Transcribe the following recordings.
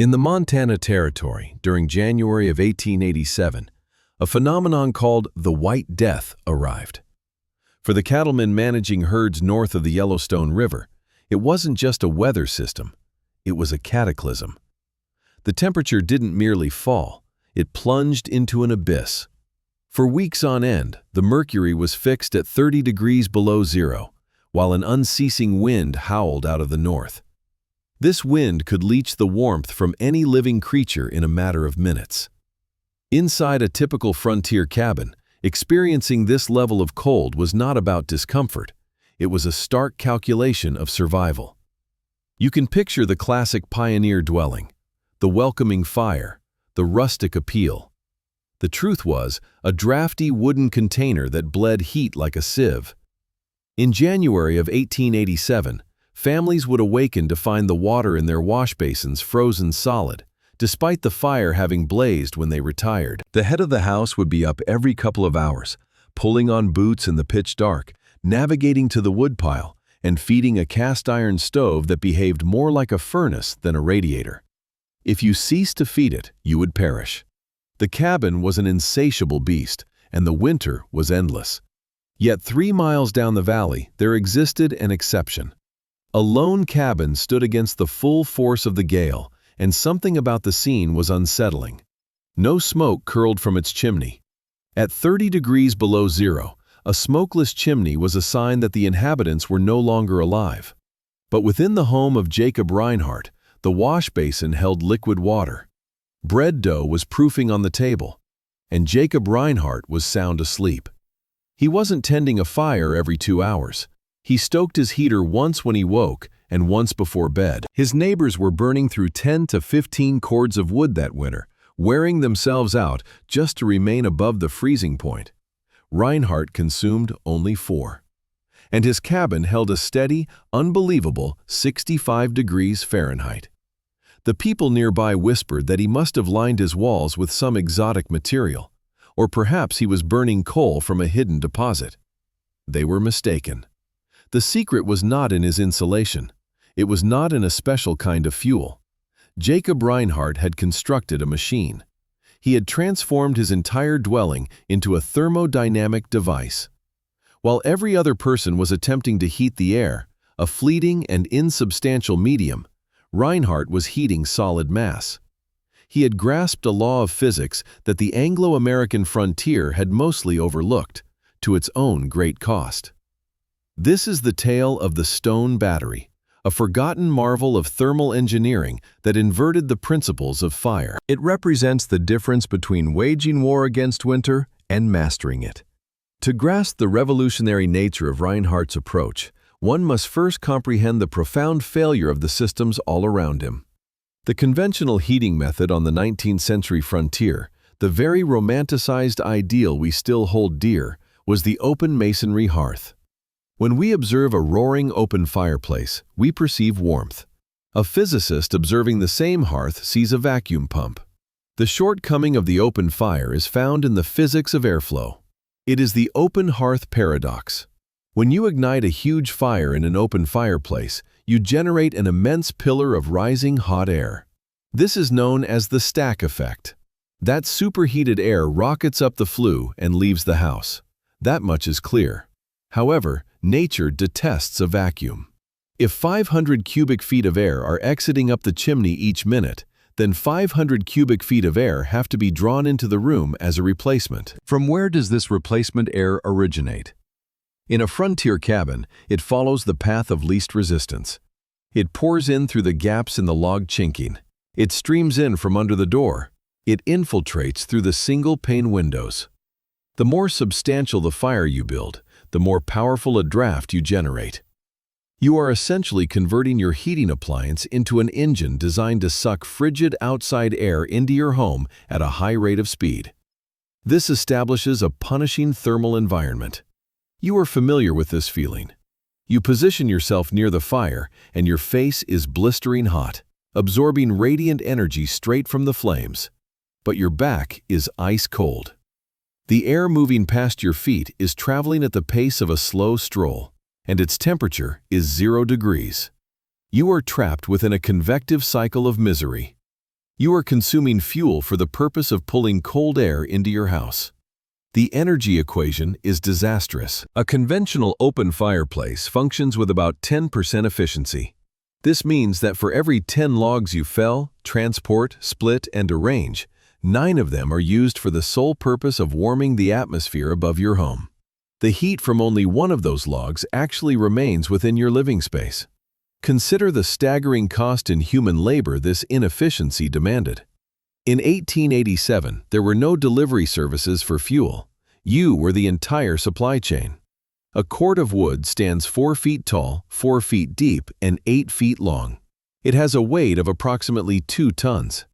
In the Montana Territory, during January of 1887, a phenomenon called the White Death arrived. For the cattlemen managing herds north of the Yellowstone River, it wasn't just a weather system, it was a cataclysm. The temperature didn't merely fall, it plunged into an abyss. For weeks on end, the mercury was fixed at 30 degrees below zero, while an unceasing wind howled out of the north. This wind could leach the warmth from any living creature in a matter of minutes. Inside a typical frontier cabin, experiencing this level of cold was not about discomfort, it was a stark calculation of survival. You can picture the classic pioneer dwelling, the welcoming fire, the rustic appeal. The truth was, a drafty wooden container that bled heat like a sieve. In January of 1887, families would awaken to find the water in their wash basins frozen solid, despite the fire having blazed when they retired. The head of the house would be up every couple of hours, pulling on boots in the pitch dark, navigating to the woodpile, and feeding a cast-iron stove that behaved more like a furnace than a radiator. If you ceased to feed it, you would perish. The cabin was an insatiable beast, and the winter was endless. Yet 3 miles down the valley, there existed an exception. A lone cabin stood against the full force of the gale, and something about the scene was unsettling. No smoke curled from its chimney. At 30 degrees below zero, a smokeless chimney was a sign that the inhabitants were no longer alive. But within the home of Jacob Reinhardt, the wash basin held liquid water. Bread dough was proofing on the table, and Jacob Reinhardt was sound asleep. He wasn't tending a fire every 2 hours. He stoked his heater once when he woke and once before bed. His neighbors were burning through 10 to 15 cords of wood that winter, wearing themselves out just to remain above the freezing point. Reinhardt consumed only 4. And his cabin held a steady, unbelievable 65 degrees Fahrenheit. The people nearby whispered that he must have lined his walls with some exotic material, or perhaps he was burning coal from a hidden deposit. They were mistaken. The secret was not in his insulation. It was not in a special kind of fuel. Jacob Reinhardt had constructed a machine. He had transformed his entire dwelling into a thermodynamic device. While every other person was attempting to heat the air, a fleeting and insubstantial medium, Reinhardt was heating solid mass. He had grasped a law of physics that the Anglo-American frontier had mostly overlooked, to its own great cost. This is the tale of the stone battery, a forgotten marvel of thermal engineering that inverted the principles of fire. It represents the difference between waging war against winter and mastering it. To grasp the revolutionary nature of Reinhardt's approach, one must first comprehend the profound failure of the systems all around him. The conventional heating method on the 19th century frontier, the very romanticized ideal we still hold dear, was the open masonry hearth. When we observe a roaring open fireplace, we perceive warmth. A physicist observing the same hearth sees a vacuum pump. The shortcoming of the open fire is found in the physics of airflow. It is the open hearth paradox. When you ignite a huge fire in an open fireplace, you generate an immense pillar of rising hot air. This is known as the stack effect. That superheated air rockets up the flue and leaves the house. That much is clear. However, nature detests a vacuum. If 500 cubic feet of air are exiting up the chimney each minute, then 500 cubic feet of air have to be drawn into the room as a replacement. From where does this replacement air originate? In a frontier cabin, it follows the path of least resistance. It pours in through the gaps in the log chinking. It streams in from under the door. It infiltrates through the single-pane windows. The more substantial the fire you build, the more powerful a draft you generate. You are essentially converting your heating appliance into an engine designed to suck frigid outside air into your home at a high rate of speed. This establishes a punishing thermal environment. You are familiar with this feeling. You position yourself near the fire, and your face is blistering hot, absorbing radiant energy straight from the flames. But your back is ice cold. The air moving past your feet is traveling at the pace of a slow stroll, and its temperature is 0 degrees. You are trapped within a convective cycle of misery. You are consuming fuel for the purpose of pulling cold air into your house. The energy equation is disastrous. A conventional open fireplace functions with about 10% efficiency. This means that for every 10 logs you fell, transport, split, and arrange, 9 of them are used for the sole purpose of warming the atmosphere above your home. The heat from only one of those logs actually remains within your living space. Consider the staggering cost in human labor this inefficiency demanded. In 1887, there were no delivery services for fuel. You were the entire supply chain. A cord of wood stands 4 feet tall, 4 feet deep, and 8 feet long. It has a weight of approximately 2 tons.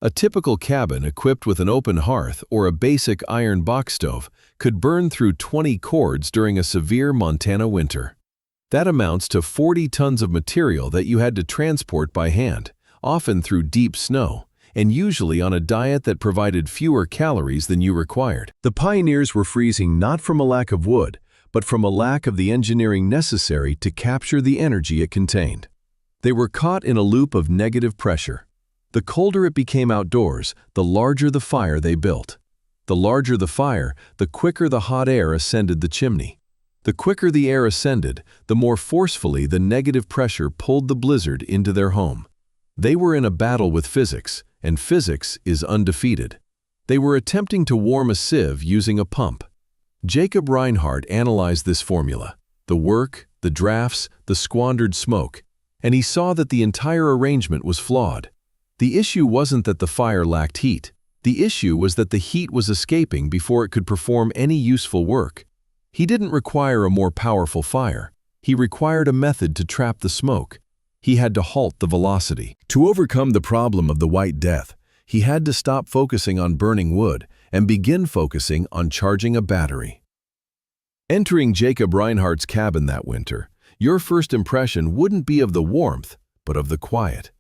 A typical cabin equipped with an open hearth or a basic iron box stove could burn through 20 cords during a severe Montana winter. That amounts to 40 tons of material that you had to transport by hand, often through deep snow, and usually on a diet that provided fewer calories than you required. The pioneers were freezing not from a lack of wood, but from a lack of the engineering necessary to capture the energy it contained. They were caught in a loop of negative pressure. The colder it became outdoors, the larger the fire they built. The larger the fire, the quicker the hot air ascended the chimney. The quicker the air ascended, the more forcefully the negative pressure pulled the blizzard into their home. They were in a battle with physics, and physics is undefeated. They were attempting to warm a sieve using a pump. Jacob Reinhardt analyzed this formula, the work, the drafts, the squandered smoke, and he saw that the entire arrangement was flawed. The issue wasn't that the fire lacked heat. The issue was that the heat was escaping before it could perform any useful work. He didn't require a more powerful fire. He required a method to trap the smoke. He had to halt the velocity. To overcome the problem of the White Death, he had to stop focusing on burning wood and begin focusing on charging a battery. Entering Jacob Reinhardt's cabin that winter, your first impression wouldn't be of the warmth, but of the quiet.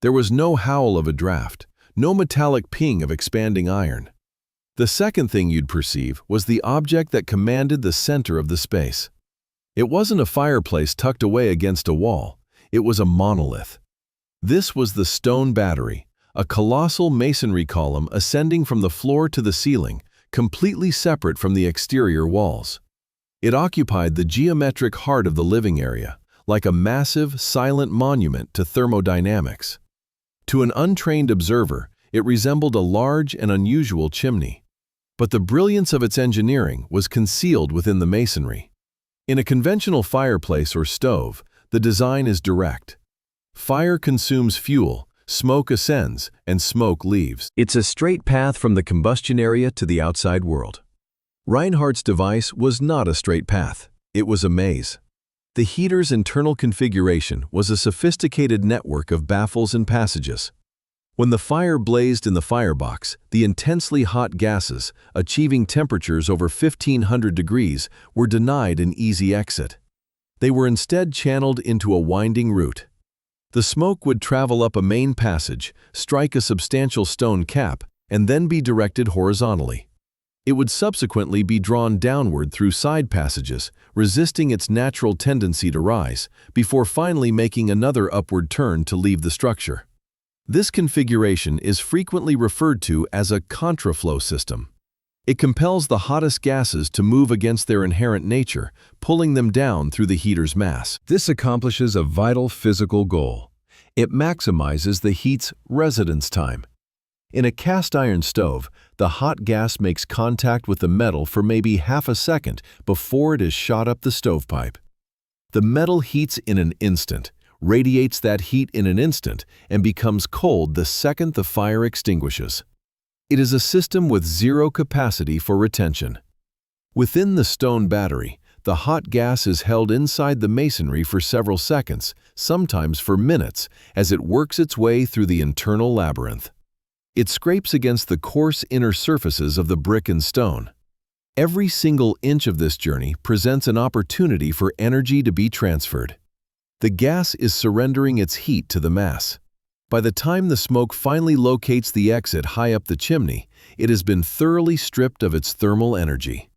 There was no howl of a draft, no metallic ping of expanding iron. The second thing you'd perceive was the object that commanded the center of the space. It wasn't a fireplace tucked away against a wall, it was a monolith. This was the stone battery, a colossal masonry column ascending from the floor to the ceiling, completely separate from the exterior walls. It occupied the geometric heart of the living area, like a massive, silent monument to thermodynamics. To an untrained observer, it resembled a large and unusual chimney. But the brilliance of its engineering was concealed within the masonry. In a conventional fireplace or stove, the design is direct. Fire consumes fuel, smoke ascends, and smoke leaves. It's a straight path from the combustion area to the outside world. Reinhardt's device was not a straight path. It was a maze. The heater's internal configuration was a sophisticated network of baffles and passages. When the fire blazed in the firebox, the intensely hot gases, achieving temperatures over 1,500 degrees, were denied an easy exit. They were instead channeled into a winding route. The smoke would travel up a main passage, strike a substantial stone cap, and then be directed horizontally. It would subsequently be drawn downward through side passages, resisting its natural tendency to rise, before finally making another upward turn to leave the structure. This configuration is frequently referred to as a contraflow system. It compels the hottest gases to move against their inherent nature, pulling them down through the heater's mass. This accomplishes a vital physical goal. It maximizes the heat's residence time. In a cast iron stove, the hot gas makes contact with the metal for maybe half a second before it is shot up the stovepipe. The metal heats in an instant, radiates that heat in an instant, and becomes cold the second the fire extinguishes. It is a system with zero capacity for retention. Within the stone battery, the hot gas is held inside the masonry for several seconds, sometimes for minutes, as it works its way through the internal labyrinth. It scrapes against the coarse inner surfaces of the brick and stone. Every single inch of this journey presents an opportunity for energy to be transferred. The gas is surrendering its heat to the mass. By the time the smoke finally locates the exit high up the chimney, it has been thoroughly stripped of its thermal energy.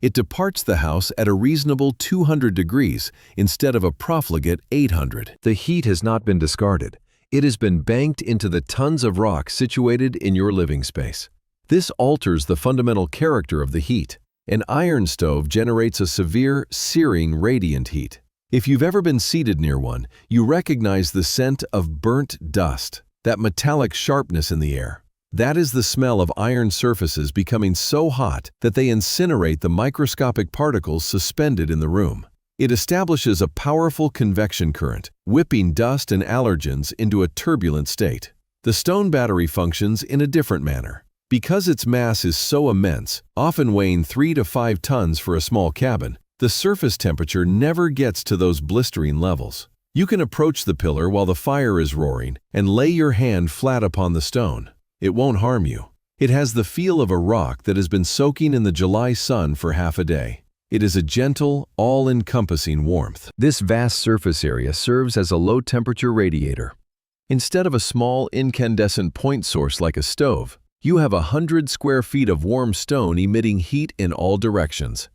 It departs the house at a reasonable 200 degrees instead of a profligate 800. The heat has not been discarded. It has been banked into the tons of rock situated in your living space. This alters the fundamental character of the heat. An iron stove generates a severe, searing, radiant heat. If you've ever been seated near one, you recognize the scent of burnt dust, that metallic sharpness in the air. That is the smell of iron surfaces becoming so hot that they incinerate the microscopic particles suspended in the room. It establishes a powerful convection current, whipping dust and allergens into a turbulent state. The stone battery functions in a different manner. Because its mass is so immense, often weighing 3 to 5 tons for a small cabin, the surface temperature never gets to those blistering levels. You can approach the pillar while the fire is roaring and lay your hand flat upon the stone. It won't harm you. It has the feel of a rock that has been soaking in the July sun for half a day. It is a gentle, all-encompassing warmth. This vast surface area serves as a low-temperature radiator. Instead of a small, incandescent point source like a stove, you have 100 square feet of warm stone emitting heat in all directions.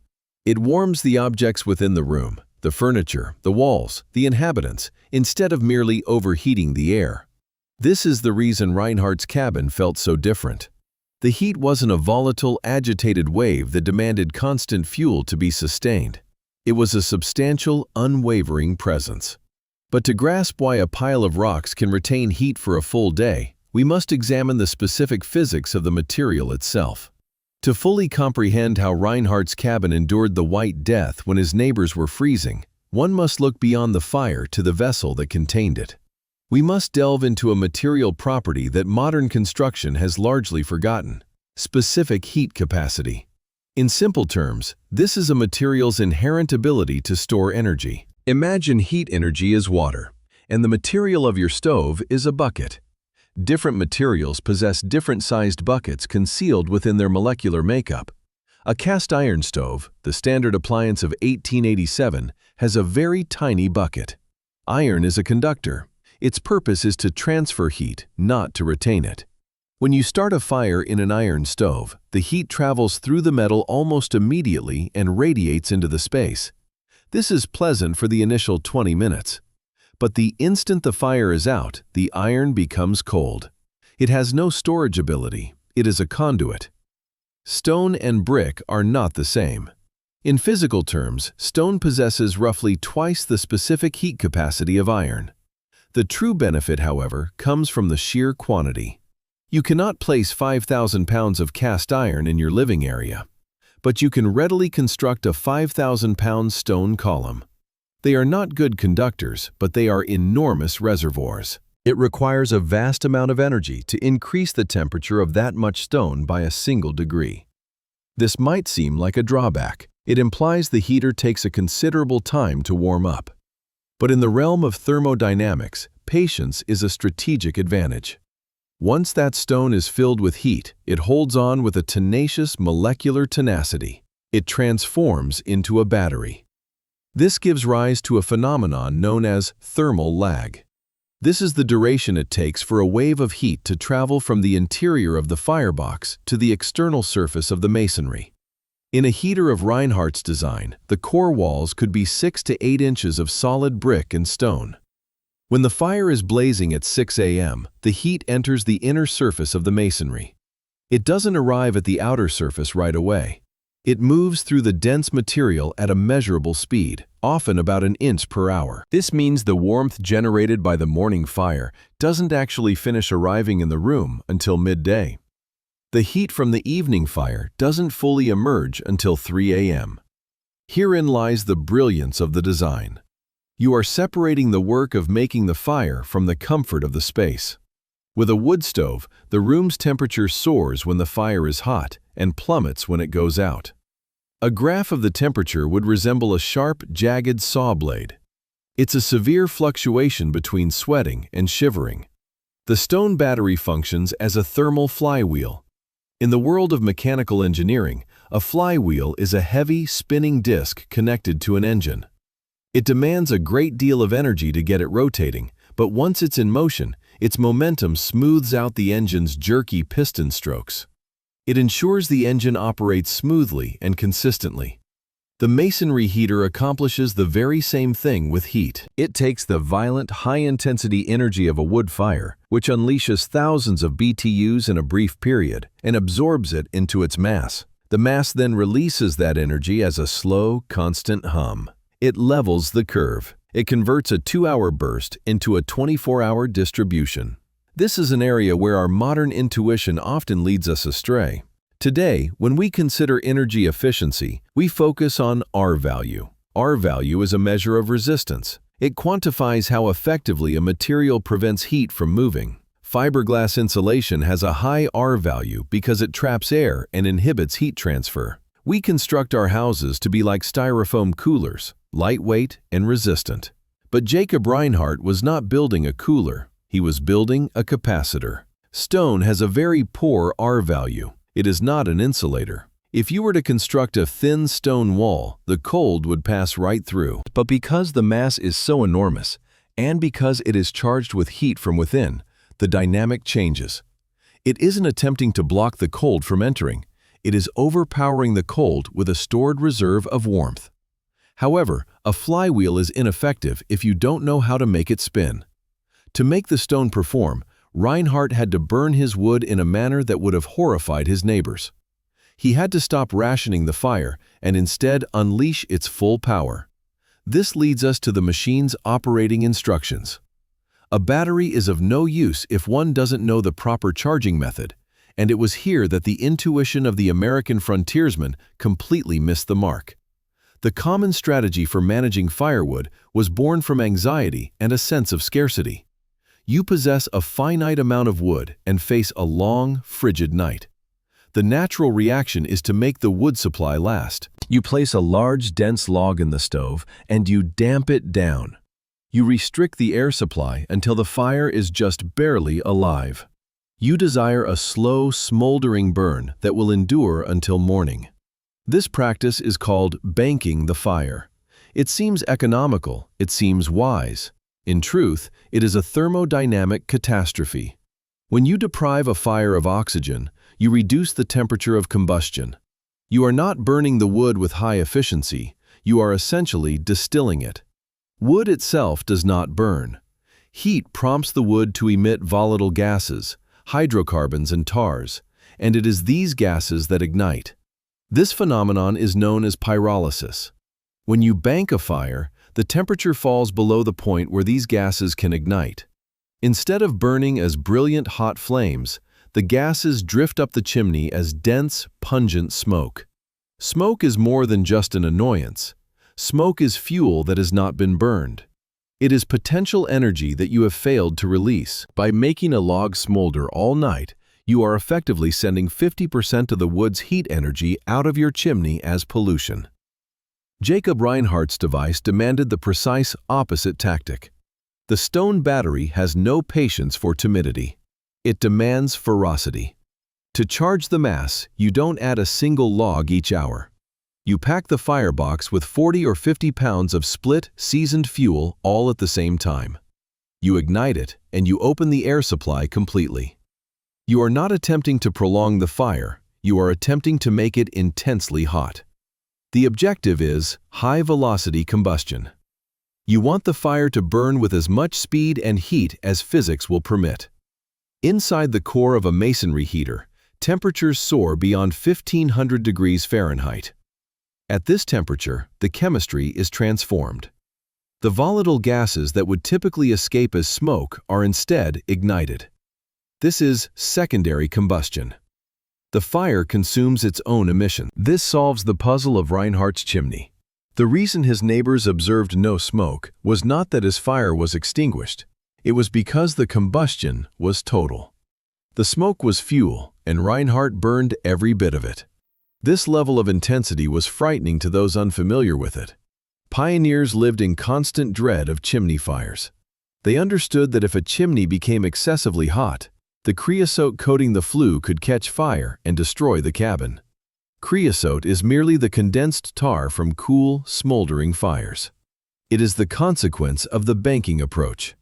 It warms the objects within the room, the furniture, the walls, the inhabitants, instead of merely overheating the air. This is the reason Reinhardt's cabin felt so different. The heat wasn't a volatile, agitated wave that demanded constant fuel to be sustained. It was a substantial, unwavering presence. But to grasp why a pile of rocks can retain heat for a full day, we must examine the specific physics of the material itself. To fully comprehend how Reinhardt's cabin endured the White Death when his neighbors were freezing, one must look beyond the fire to the vessel that contained it. We must delve into a material property that modern construction has largely forgotten: specific heat capacity. In simple terms, this is a material's inherent ability to store energy. Imagine heat energy as water, and the material of your stove is a bucket. Different materials possess different-sized buckets concealed within their molecular makeup. A cast iron stove, the standard appliance of 1887, has a very tiny bucket. Iron is a conductor. Its purpose is to transfer heat, not to retain it. When you start a fire in an iron stove, the heat travels through the metal almost immediately and radiates into the space. This is pleasant for the initial 20 minutes. But the instant the fire is out, the iron becomes cold. It has no storage ability. It is a conduit. Stone and brick are not the same. In physical terms, stone possesses roughly twice the specific heat capacity of iron. The true benefit, however, comes from the sheer quantity. You cannot place 5,000 pounds of cast iron in your living area, but you can readily construct a 5,000-pound stone column. They are not good conductors, but they are enormous reservoirs. It requires a vast amount of energy to increase the temperature of that much stone by a single degree. This might seem like a drawback. It implies the heater takes a considerable time to warm up. But in the realm of thermodynamics, patience is a strategic advantage. Once that stone is filled with heat, it holds on with a tenacious molecular tenacity. It transforms into a battery. This gives rise to a phenomenon known as thermal lag. This is the duration it takes for a wave of heat to travel from the interior of the firebox to the external surface of the masonry. In a heater of Reinhardt's design, the core walls could be 6 to 8 inches of solid brick and stone. When the fire is blazing at 6 a.m., the heat enters the inner surface of the masonry. It doesn't arrive at the outer surface right away. It moves through the dense material at a measurable speed, often about an inch per hour. This means the warmth generated by the morning fire doesn't actually finish arriving in the room until midday. The heat from the evening fire doesn't fully emerge until 3 a.m. Herein lies the brilliance of the design. You are separating the work of making the fire from the comfort of the space. With a wood stove, the room's temperature soars when the fire is hot and plummets when it goes out. A graph of the temperature would resemble a sharp, jagged saw blade. It's a severe fluctuation between sweating and shivering. The stone battery functions as a thermal flywheel. In the world of mechanical engineering, a flywheel is a heavy, spinning disc connected to an engine. It demands a great deal of energy to get it rotating, but once it's in motion, its momentum smooths out the engine's jerky piston strokes. It ensures the engine operates smoothly and consistently. The masonry heater accomplishes the very same thing with heat. It takes the violent, high-intensity energy of a wood fire, which unleashes thousands of BTUs in a brief period, and absorbs it into its mass. The mass then releases that energy as a slow, constant hum. It levels the curve. It converts a 2-hour burst into a 24-hour distribution. This is an area where our modern intuition often leads us astray. Today, when we consider energy efficiency, we focus on R value. R value is a measure of resistance. It quantifies how effectively a material prevents heat from moving. Fiberglass insulation has a high R value because it traps air and inhibits heat transfer. We construct our houses to be like styrofoam coolers, lightweight and resistant. But Jacob Reinhardt was not building a cooler. He was building a capacitor. Stone has a very poor R value. It is not an insulator. If you were to construct a thin stone wall, the cold would pass right through. But because the mass is so enormous, and because it is charged with heat from within, the dynamic changes. It isn't attempting to block the cold from entering. It is overpowering the cold with a stored reserve of warmth. However, a flywheel is ineffective if you don't know how to make it spin. To make the stone perform, Reinhardt had to burn his wood in a manner that would have horrified his neighbors. He had to stop rationing the fire and instead unleash its full power. This leads us to the machine's operating instructions. A battery is of no use if one doesn't know the proper charging method, and it was here that the intuition of the American frontiersman completely missed the mark. The common strategy for managing firewood was born from anxiety and a sense of scarcity. You possess a finite amount of wood and face a long, frigid night. The natural reaction is to make the wood supply last. You place a large, dense log in the stove and you damp it down. You restrict the air supply until the fire is just barely alive. You desire a slow, smoldering burn that will endure until morning. This practice is called banking the fire. It seems economical, it seems wise. In truth, it is a thermodynamic catastrophe. When you deprive a fire of oxygen, you reduce the temperature of combustion. You are not burning the wood with high efficiency, you are essentially distilling it. Wood itself does not burn. Heat prompts the wood to emit volatile gases, hydrocarbons and tars, and it is these gases that ignite. This phenomenon is known as pyrolysis. When you bank a fire, the temperature falls below the point where these gases can ignite. Instead of burning as brilliant hot flames, the gases drift up the chimney as dense, pungent smoke. Smoke is more than just an annoyance. Smoke is fuel that has not been burned. It is potential energy that you have failed to release. By making a log smolder all night, you are effectively sending 50% of the wood's heat energy out of your chimney as pollution. Jacob Reinhardt's device demanded the precise opposite tactic. The stone battery has no patience for timidity. It demands ferocity. To charge the mass, you don't add a single log each hour. You pack the firebox with 40 or 50 pounds of split, seasoned fuel all at the same time. You ignite it, and you open the air supply completely. You are not attempting to prolong the fire, you are attempting to make it intensely hot. The objective is high-velocity combustion. You want the fire to burn with as much speed and heat as physics will permit. Inside the core of a masonry heater, temperatures soar beyond 1500 degrees Fahrenheit. At this temperature, the chemistry is transformed. The volatile gases that would typically escape as smoke are instead ignited. This is secondary combustion. The fire consumes its own emission. This solves the puzzle of Reinhardt's chimney. The reason his neighbors observed no smoke was not that his fire was extinguished. It was because the combustion was total. The smoke was fuel, and Reinhardt burned every bit of it. This level of intensity was frightening to those unfamiliar with it. Pioneers lived in constant dread of chimney fires. They understood that if a chimney became excessively hot, the creosote coating the flue could catch fire and destroy the cabin. Creosote is merely the condensed tar from cool, smoldering fires. It is the consequence of the banking approach.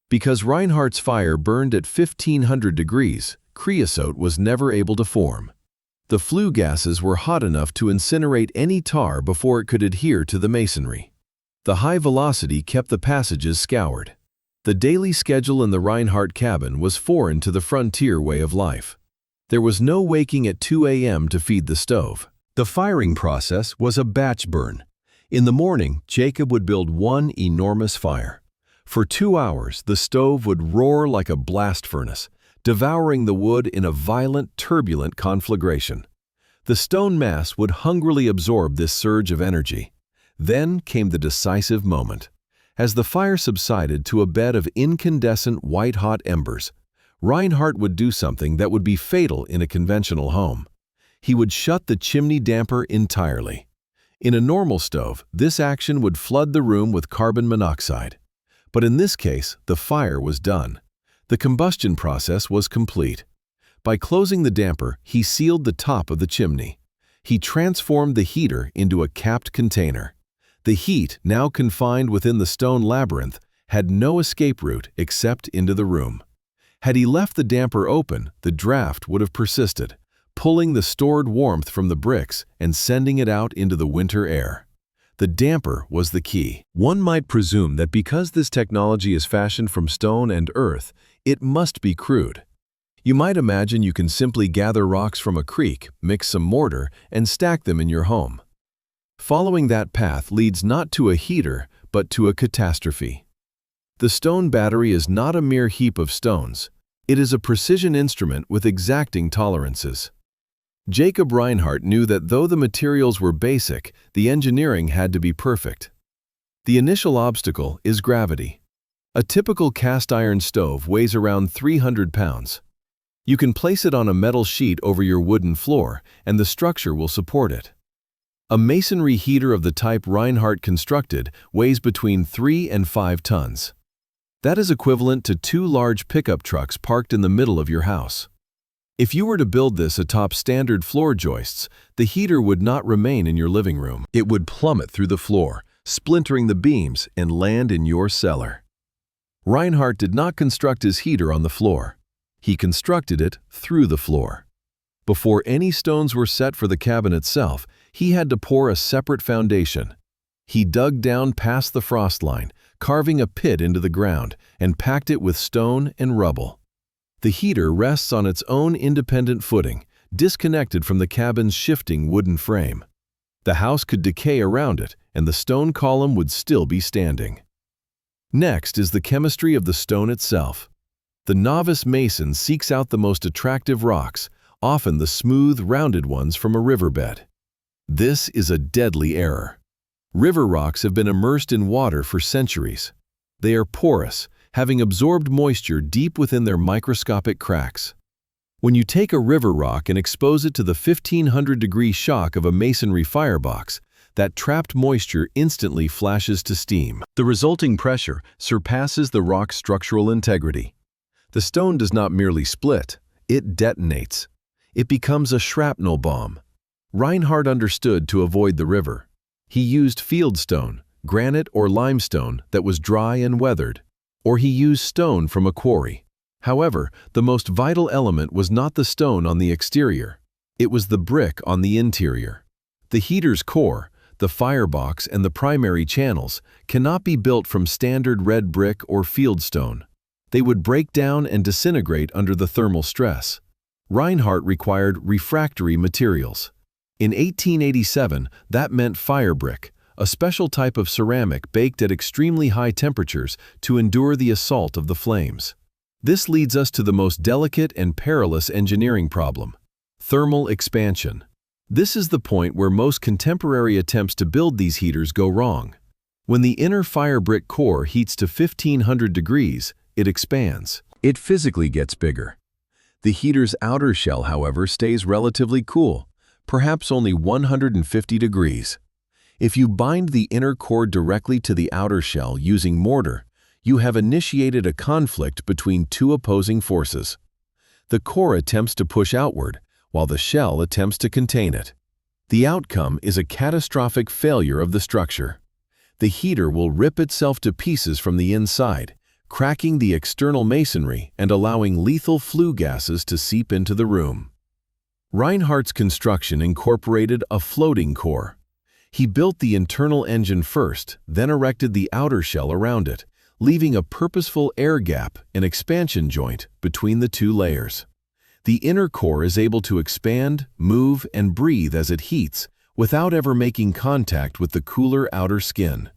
Because Reinhardt's fire burned at 1500 degrees, creosote was never able to form. The flue gases were hot enough to incinerate any tar before it could adhere to the masonry. The high velocity kept the passages scoured. The daily schedule in the Reinhardt cabin was foreign to the frontier way of life. There was no waking at 2 a.m. to feed the stove. The firing process was a batch burn. In the morning, Jacob would build one enormous fire. For 2 hours, the stove would roar like a blast furnace, devouring the wood in a violent, turbulent conflagration. The stone mass would hungrily absorb this surge of energy. Then came the decisive moment. As the fire subsided to a bed of incandescent white-hot embers, Reinhardt would do something that would be fatal in a conventional home. He would shut the chimney damper entirely. In a normal stove, this action would flood the room with carbon monoxide. But in this case, the fire was done. The combustion process was complete. By closing the damper, he sealed the top of the chimney. He transformed the heater into a capped container. The heat, now confined within the stone labyrinth, had no escape route except into the room. Had he left the damper open, the draft would have persisted, pulling the stored warmth from the bricks and sending it out into the winter air. The damper was the key. One might presume that because this technology is fashioned from stone and earth, it must be crude. You might imagine you can simply gather rocks from a creek, mix some mortar, and stack them in your home. Following that path leads not to a heater, but to a catastrophe. The stone battery is not a mere heap of stones. It is a precision instrument with exacting tolerances. Jacob Reinhardt knew that though the materials were basic, the engineering had to be perfect. The initial obstacle is gravity. A typical cast iron stove weighs around 300 pounds. You can place it on a metal sheet over your wooden floor, and the structure will support it. A masonry heater of the type Reinhardt constructed weighs between 3 and 5 tons. That is equivalent to 2 large pickup trucks parked in the middle of your house. If you were to build this atop standard floor joists, the heater would not remain in your living room. It would plummet through the floor, splintering the beams, and land in your cellar. Reinhardt did not construct his heater on the floor. He constructed it through the floor. Before any stones were set for the cabin itself, he had to pour a separate foundation. He dug down past the frost line, carving a pit into the ground, and packed it with stone and rubble. The heater rests on its own independent footing, disconnected from the cabin's shifting wooden frame. The house could decay around it, and the stone column would still be standing. Next is the chemistry of the stone itself. The novice mason seeks out the most attractive rocks, often the smooth, rounded ones from a riverbed. This is a deadly error. River rocks have been immersed in water for centuries. They are porous, having absorbed moisture deep within their microscopic cracks. When you take a river rock and expose it to the 1500-degree shock of a masonry firebox, that trapped moisture instantly flashes to steam. The resulting pressure surpasses the rock's structural integrity. The stone does not merely split, it detonates. It becomes a shrapnel bomb. Reinhardt understood to avoid the river. He used fieldstone, granite or limestone that was dry and weathered, or he used stone from a quarry. However, the most vital element was not the stone on the exterior. It was the brick on the interior. The heater's core, the firebox, and the primary channels cannot be built from standard red brick or fieldstone. They would break down and disintegrate under the thermal stress. Reinhardt required refractory materials. In 1887, that meant fire brick, a special type of ceramic baked at extremely high temperatures to endure the assault of the flames. This leads us to the most delicate and perilous engineering problem: thermal expansion. This is the point where most contemporary attempts to build these heaters go wrong. When the inner fire brick core heats to 1500 degrees, it expands. It physically gets bigger. The heater's outer shell, however, stays relatively cool, perhaps only 150 degrees. If you bind the inner core directly to the outer shell using mortar, you have initiated a conflict between two opposing forces. The core attempts to push outward, while the shell attempts to contain it. The outcome is a catastrophic failure of the structure. The heater will rip itself to pieces from the inside, cracking the external masonry and allowing lethal flue gases to seep into the room. Reinhardt's construction incorporated a floating core. He built the internal engine first, then erected the outer shell around it, leaving a purposeful air gap, an expansion joint, between the two layers. The inner core is able to expand, move, and breathe as it heats, without ever making contact with the cooler outer skin.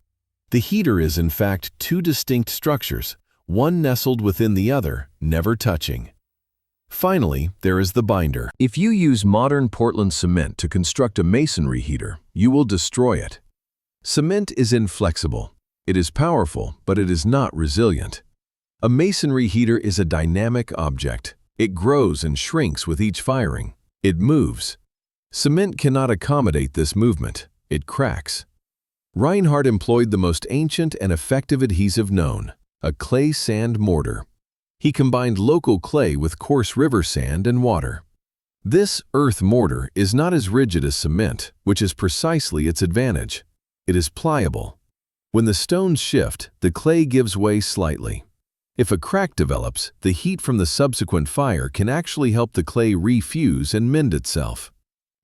The heater is in fact two distinct structures, one nestled within the other, never touching. Finally, there is the binder. If you use modern Portland cement to construct a masonry heater, you will destroy it. Cement is inflexible. It is powerful, but it is not resilient. A masonry heater is a dynamic object. It grows and shrinks with each firing. It moves. Cement cannot accommodate this movement. It cracks. Reinhardt employed the most ancient and effective adhesive known, a clay sand mortar. He combined local clay with coarse river sand and water. This earth mortar is not as rigid as cement, which is precisely its advantage. It is pliable. When the stones shift, the clay gives way slightly. If a crack develops, the heat from the subsequent fire can actually help the clay refuse and mend itself.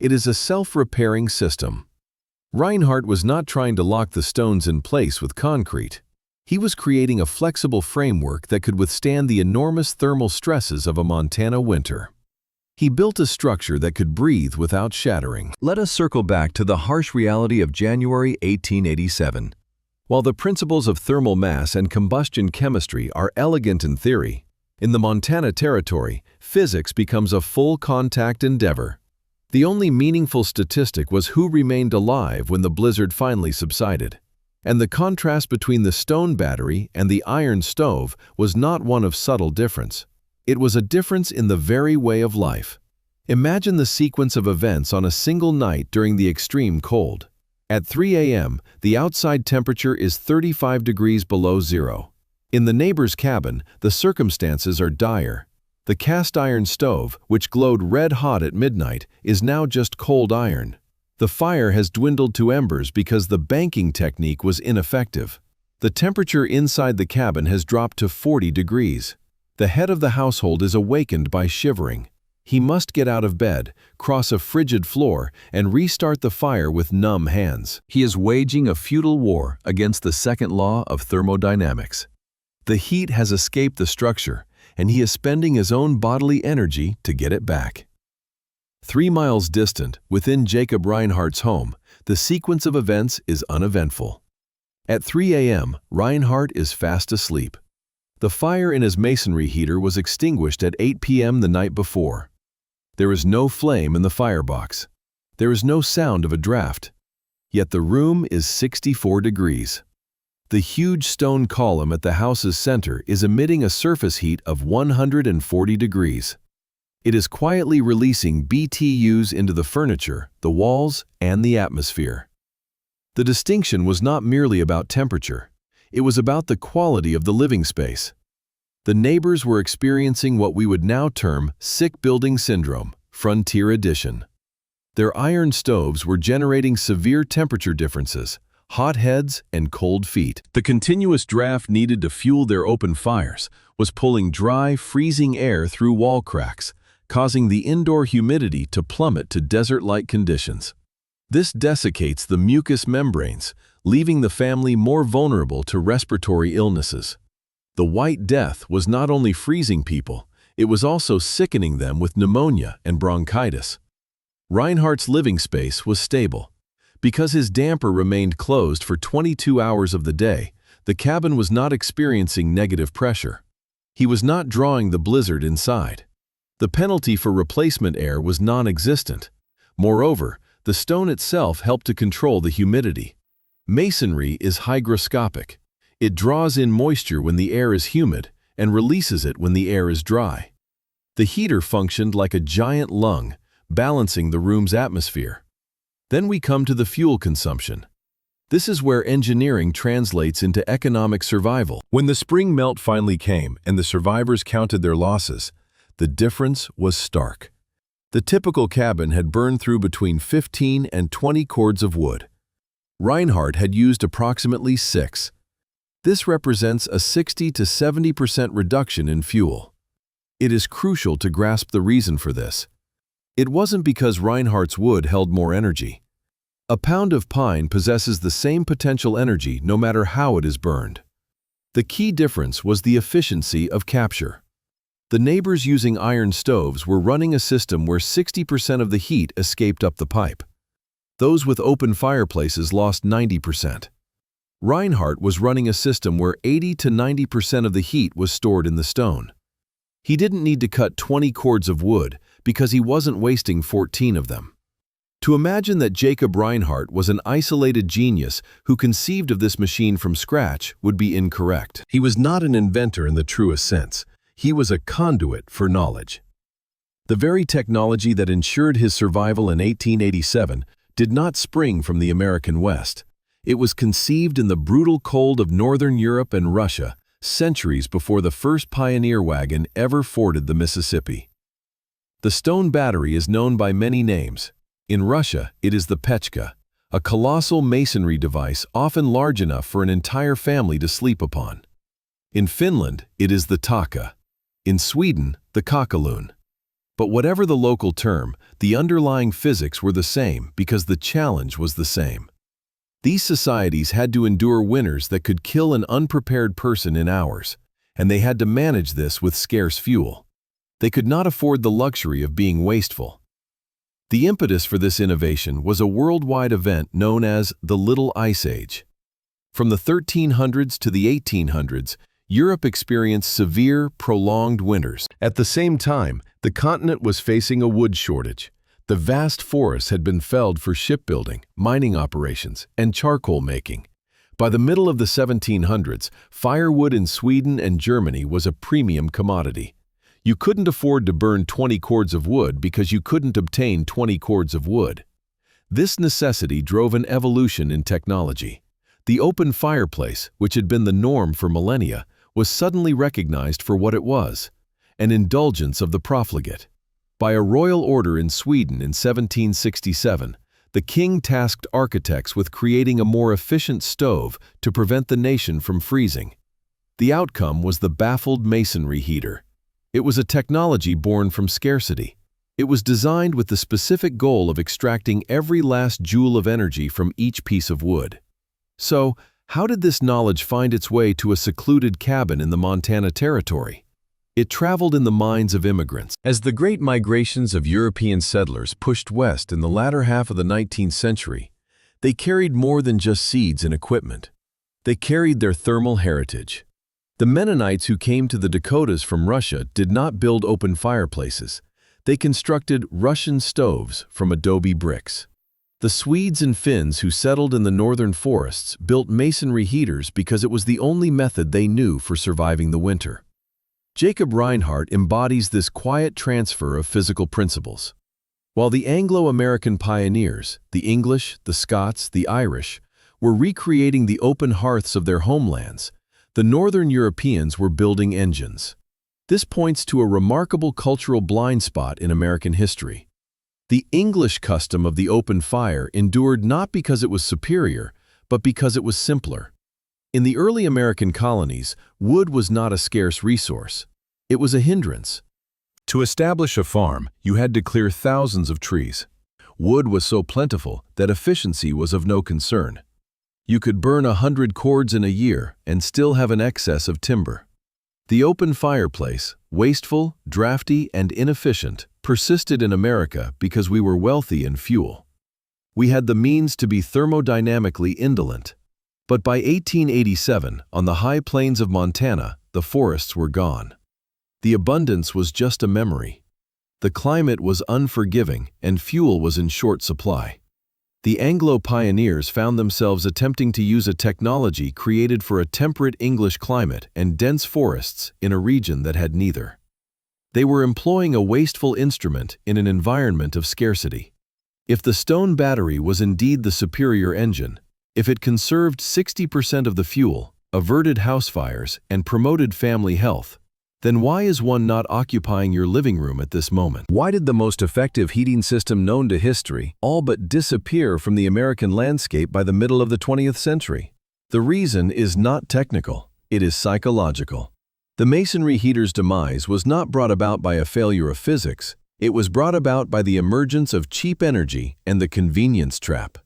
It is a self-repairing system. Reinhardt was not trying to lock the stones in place with concrete. He was creating a flexible framework that could withstand the enormous thermal stresses of a Montana winter. He built a structure that could breathe without shattering. Let us circle back to the harsh reality of January 1887. While the principles of thermal mass and combustion chemistry are elegant in theory, in the Montana Territory, physics becomes a full-contact endeavor. The only meaningful statistic was who remained alive when the blizzard finally subsided. And the contrast between the stone battery and the iron stove was not one of subtle difference. It was a difference in the very way of life. Imagine the sequence of events on a single night during the extreme cold. At 3 a.m., the outside temperature is 35 degrees below zero. In the neighbor's cabin, the circumstances are dire. The cast iron stove, which glowed red-hot at midnight, is now just cold iron. The fire has dwindled to embers because the banking technique was ineffective. The temperature inside the cabin has dropped to 40 degrees. The head of the household is awakened by shivering. He must get out of bed, cross a frigid floor, and restart the fire with numb hands. He is waging a futile war against the second law of thermodynamics. The heat has escaped the structure, and he is spending his own bodily energy to get it back. 3 miles distant, within Jacob Reinhardt's home, the sequence of events is uneventful. At 3 a.m., Reinhardt is fast asleep. The fire in his masonry heater was extinguished at 8 p.m. the night before. There is no flame in the firebox. There is no sound of a draft. Yet the room is 64 degrees. The huge stone column at the house's center is emitting a surface heat of 140 degrees. It is quietly releasing BTUs into the furniture, the walls, and the atmosphere. The distinction was not merely about temperature. It was about the quality of the living space. The neighbors were experiencing what we would now term sick building syndrome, Frontier Edition. Their iron stoves were generating severe temperature differences, hot heads and cold feet. The continuous draft needed to fuel their open fires was pulling dry, freezing air through wall cracks, causing the indoor humidity to plummet to desert-like conditions. This desiccates the mucous membranes, leaving the family more vulnerable to respiratory illnesses. The White Death was not only freezing people, it was also sickening them with pneumonia and bronchitis. Reinhardt's living space was stable. Because his damper remained closed for 22 hours of the day, the cabin was not experiencing negative pressure. He was not drawing the blizzard inside. The penalty for replacement air was non-existent. Moreover, the stone itself helped to control the humidity. Masonry is hygroscopic. It draws in moisture when the air is humid and releases it when the air is dry. The heater functioned like a giant lung, balancing the room's atmosphere. Then we come to the fuel consumption. This is where engineering translates into economic survival. When the spring melt finally came and the survivors counted their losses, the difference was stark. The typical cabin had burned through between 15 and 20 cords of wood. Reinhardt had used approximately 6. This represents a 60 to 70% reduction in fuel. It is crucial to grasp the reason for this. It wasn't because Reinhardt's wood held more energy. A pound of pine possesses the same potential energy no matter how it is burned. The key difference was the efficiency of capture. The neighbors using iron stoves were running a system where 60% of the heat escaped up the pipe. Those with open fireplaces lost 90%. Reinhardt was running a system where 80 to 90% of the heat was stored in the stone. He didn't need to cut 20 cords of wood because he wasn't wasting 14 of them. To imagine that Jacob Reinhardt was an isolated genius who conceived of this machine from scratch would be incorrect. He was not an inventor in the truest sense. He was a conduit for knowledge. The very technology that ensured his survival in 1887 did not spring from the American West. It was conceived in the brutal cold of Northern Europe and Russia, centuries before the first pioneer wagon ever forded the Mississippi. The stone battery is known by many names. In Russia, it is the pechka, a colossal masonry device often large enough for an entire family to sleep upon. In Finland, it is the taka. In Sweden, the kakaloon. But whatever the local term, the underlying physics were the same because the challenge was the same. These societies had to endure winters that could kill an unprepared person in hours, and they had to manage this with scarce fuel. They could not afford the luxury of being wasteful. The impetus for this innovation was a worldwide event known as the Little Ice Age. From the 1300s to the 1800s, Europe experienced severe, prolonged winters. At the same time, the continent was facing a wood shortage. The vast forests had been felled for shipbuilding, mining operations, and charcoal making. By the middle of the 1700s, firewood in Sweden and Germany was a premium commodity. You couldn't afford to burn 20 cords of wood because you couldn't obtain 20 cords of wood. This necessity drove an evolution in technology. The open fireplace, which had been the norm for millennia, was suddenly recognized for what it was, an indulgence of the profligate. By a royal order in Sweden in 1767, the king tasked architects with creating a more efficient stove to prevent the nation from freezing. The outcome was the baffled masonry heater. It was a technology born from scarcity. It was designed with the specific goal of extracting every last joule of energy from each piece of wood. So, how did this knowledge find its way to a secluded cabin in the Montana Territory? It traveled in the minds of immigrants. As the great migrations of European settlers pushed west in the latter half of the 19th century, they carried more than just seeds and equipment. They carried their thermal heritage. The Mennonites who came to the Dakotas from Russia did not build open fireplaces. They constructed Russian stoves from adobe bricks. The Swedes and Finns who settled in the northern forests built masonry heaters because it was the only method they knew for surviving the winter. Jacob Reinhardt embodies this quiet transfer of physical principles. While the Anglo-American pioneers, the English, the Scots, the Irish, were recreating the open hearths of their homelands, the Northern Europeans were building engines. This points to a remarkable cultural blind spot in American history. The English custom of the open fire endured not because it was superior, but because it was simpler. In the early American colonies, wood was not a scarce resource. It was a hindrance. To establish a farm, you had to clear thousands of trees. Wood was so plentiful that efficiency was of no concern. You could burn 100 cords in a year and still have an excess of timber. The open fireplace, wasteful, drafty, and inefficient, persisted in America because we were wealthy in fuel. We had the means to be thermodynamically indolent. But by 1887, on the high plains of Montana, the forests were gone. The abundance was just a memory. The climate was unforgiving and fuel was in short supply. The Anglo pioneers found themselves attempting to use a technology created for a temperate English climate and dense forests in a region that had neither. They were employing a wasteful instrument in an environment of scarcity. If the stone battery was indeed the superior engine, if it conserved 60% of the fuel, averted house fires, and promoted family health, then why is one not occupying your living room at this moment? Why did the most effective heating system known to history all but disappear from the American landscape by the middle of the 20th century? The reason is not technical, it is psychological. The masonry heater's demise was not brought about by a failure of physics, It was brought about by the emergence of cheap energy and the convenience trap.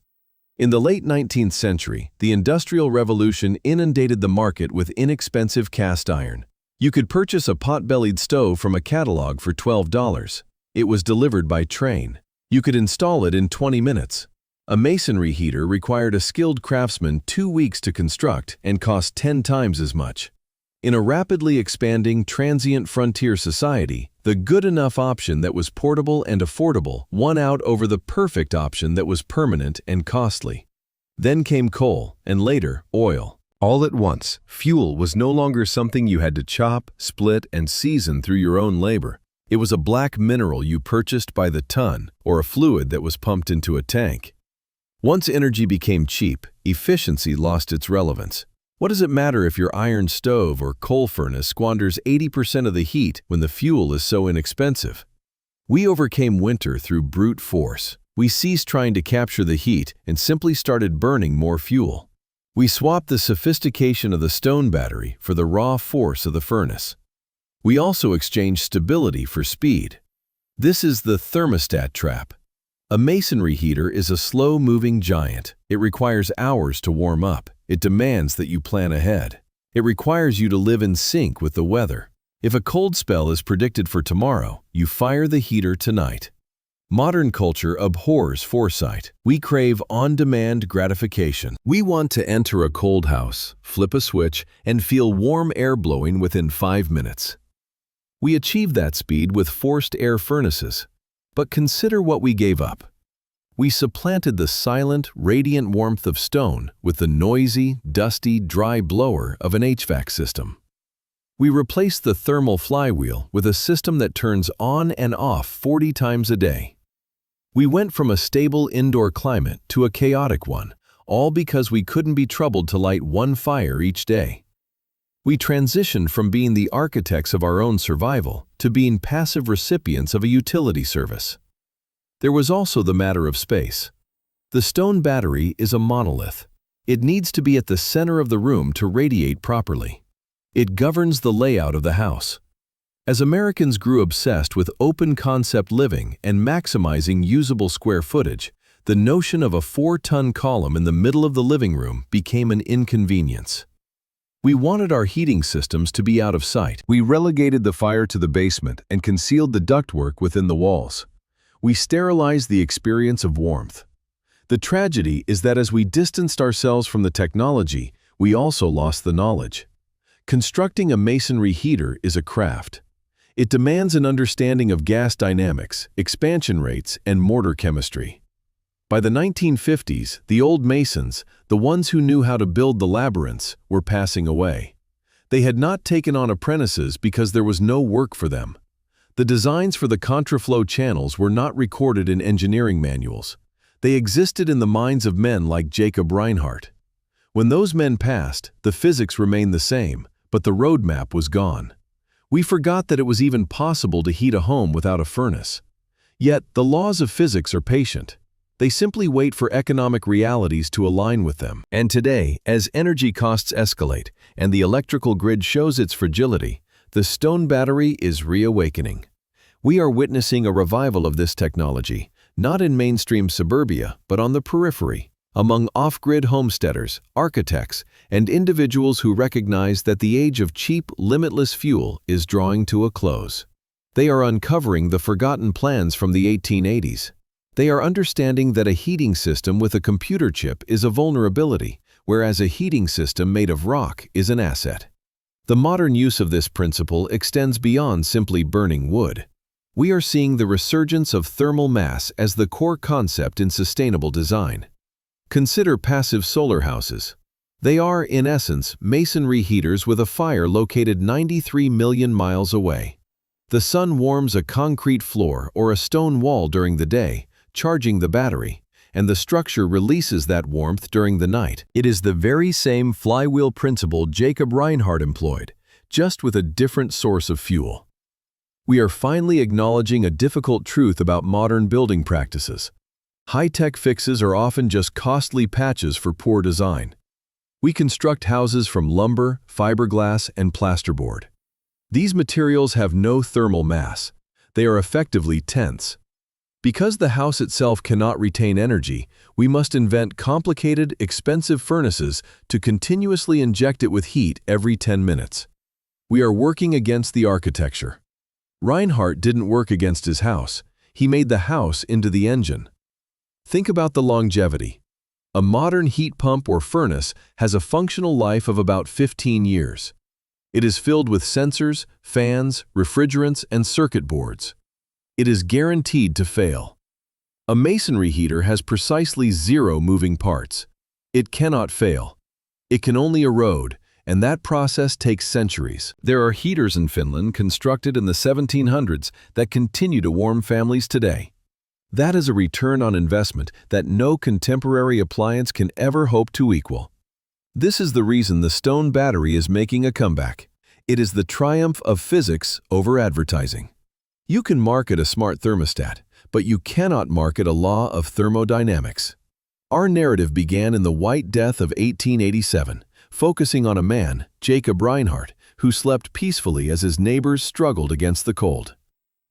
In the late 19th century, the Industrial Revolution inundated the market with inexpensive cast iron. You could purchase a pot-bellied stove from a catalog for $12. It was delivered by train. You could install it in 20 minutes. A masonry heater required a skilled craftsman 2 weeks to construct and cost 10 times as much. In a rapidly expanding, transient frontier society, the good enough option that was portable and affordable won out over the perfect option that was permanent and costly. Then came coal, and later, oil. All at once, fuel was no longer something you had to chop, split, and season through your own labor. It was a black mineral you purchased by the ton, or a fluid that was pumped into a tank. Once energy became cheap, efficiency lost its relevance. What does it matter if your iron stove or coal furnace squanders 80% of the heat when the fuel is so inexpensive? We overcame winter through brute force. We ceased trying to capture the heat and simply started burning more fuel. We swapped the sophistication of the stone battery for the raw force of the furnace. We also exchanged stability for speed. This is the thermostat trap. A masonry heater is a slow-moving giant. It requires hours to warm up. It demands that you plan ahead. It requires you to live in sync with the weather. If a cold spell is predicted for tomorrow, you fire the heater tonight. Modern culture abhors foresight. We crave on-demand gratification. We want to enter a cold house, flip a switch, and feel warm air blowing within 5 minutes. We achieve that speed with forced air furnaces. But consider what we gave up. We supplanted the silent, radiant warmth of stone with the noisy, dusty, dry blower of an HVAC system. We replaced the thermal flywheel with a system that turns on and off 40 times a day. We went from a stable indoor climate to a chaotic one, all because we couldn't be troubled to light one fire each day. We transitioned from being the architects of our own survival to being passive recipients of a utility service. There was also the matter of space. The stone battery is a monolith. It needs to be at the center of the room to radiate properly. It governs the layout of the house. As Americans grew obsessed with open-concept living and maximizing usable square footage, the notion of a 4-ton column in the middle of the living room became an inconvenience. We wanted our heating systems to be out of sight. We relegated the fire to the basement and concealed the ductwork within the walls. We sterilized the experience of warmth. The tragedy is that as we distanced ourselves from the technology, we also lost the knowledge. Constructing a masonry heater is a craft. It demands an understanding of gas dynamics, expansion rates, and mortar chemistry. By the 1950s, the old masons, the ones who knew how to build the labyrinths, were passing away. They had not taken on apprentices because there was no work for them. The designs for the contraflow channels were not recorded in engineering manuals. They existed in the minds of men like Jacob Reinhardt. When those men passed, the physics remained the same, but the roadmap was gone. We forgot that it was even possible to heat a home without a furnace. Yet, the laws of physics are patient. They simply wait for economic realities to align with them. And today, as energy costs escalate and the electrical grid shows its fragility, the stone battery is reawakening. We are witnessing a revival of this technology, not in mainstream suburbia, but on the periphery, among off-grid homesteaders, architects, and individuals who recognize that the age of cheap, limitless fuel is drawing to a close. They are uncovering the forgotten plans from the 1880s. They are understanding that a heating system with a computer chip is a vulnerability, whereas a heating system made of rock is an asset. The modern use of this principle extends beyond simply burning wood. We are seeing the resurgence of thermal mass as the core concept in sustainable design. Consider passive solar houses. They are, in essence, masonry heaters with a fire located 93 million miles away. The sun warms a concrete floor or a stone wall during the day, charging the battery, and the structure releases that warmth during the night. It is the very same flywheel principle Jacob Reinhardt employed, just with a different source of fuel. We are finally acknowledging a difficult truth about modern building practices. High-tech fixes are often just costly patches for poor design. We construct houses from lumber, fiberglass, and plasterboard. These materials have no thermal mass. They are effectively tents. Because the house itself cannot retain energy, we must invent complicated, expensive furnaces to continuously inject it with heat every 10 minutes. We are working against the architecture. Reinhardt didn't work against his house. He made the house into the engine. Think about the longevity. A modern heat pump or furnace has a functional life of about 15 years. It is filled with sensors, fans, refrigerants, and circuit boards. It is guaranteed to fail. A masonry heater has precisely 0 moving parts. It cannot fail. It can only erode, and that process takes centuries. There are heaters in Finland constructed in the 1700s that continue to warm families today. That is a return on investment that no contemporary appliance can ever hope to equal. This is the reason the stone battery is making a comeback. It is the triumph of physics over advertising. You can market a smart thermostat, but you cannot market a law of thermodynamics. Our narrative began in the White Death of 1887, focusing on a man, Jacob Reinhardt, who slept peacefully as his neighbors struggled against the cold.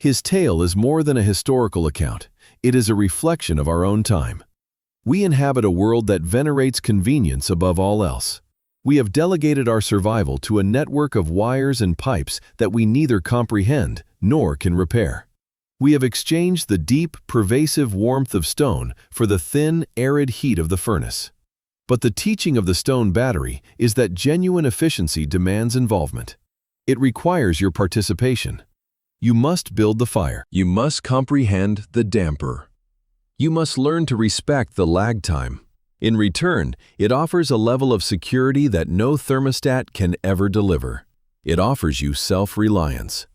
His tale is more than a historical account. It is a reflection of our own time. We inhabit a world that venerates convenience above all else. We have delegated our survival to a network of wires and pipes that we neither comprehend nor can repair. We have exchanged the deep, pervasive warmth of stone for the thin, arid heat of the furnace. But the teaching of the stone battery is that genuine efficiency demands involvement. It requires your participation. You must build the fire. You must comprehend the damper. You must learn to respect the lag time. In return, it offers a level of security that no thermostat can ever deliver. It offers you self-reliance.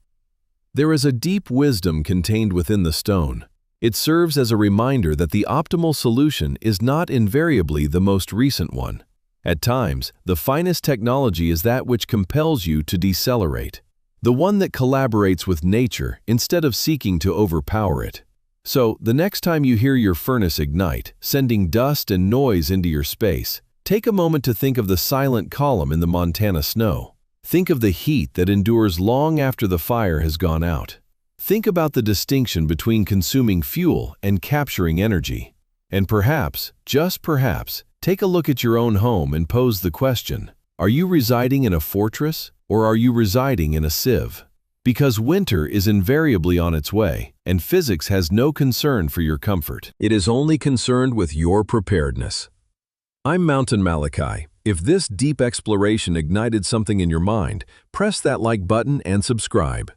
There is a deep wisdom contained within the stone. It serves as a reminder that the optimal solution is not invariably the most recent one. At times, the finest technology is that which compels you to decelerate, the one that collaborates with nature instead of seeking to overpower it. So, the next time you hear your furnace ignite, sending dust and noise into your space, take a moment to think of the silent column in the Montana snow. Think of the heat that endures long after the fire has gone out. Think about the distinction between consuming fuel and capturing energy. And perhaps, just perhaps, take a look at your own home and pose the question, are you residing in a fortress or are you residing in a sieve? Because winter is invariably on its way, and physics has no concern for your comfort. It is only concerned with your preparedness. I'm Mountain Malachi. If this deep exploration ignited something in your mind, press that like button and subscribe.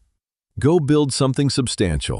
Go build something substantial.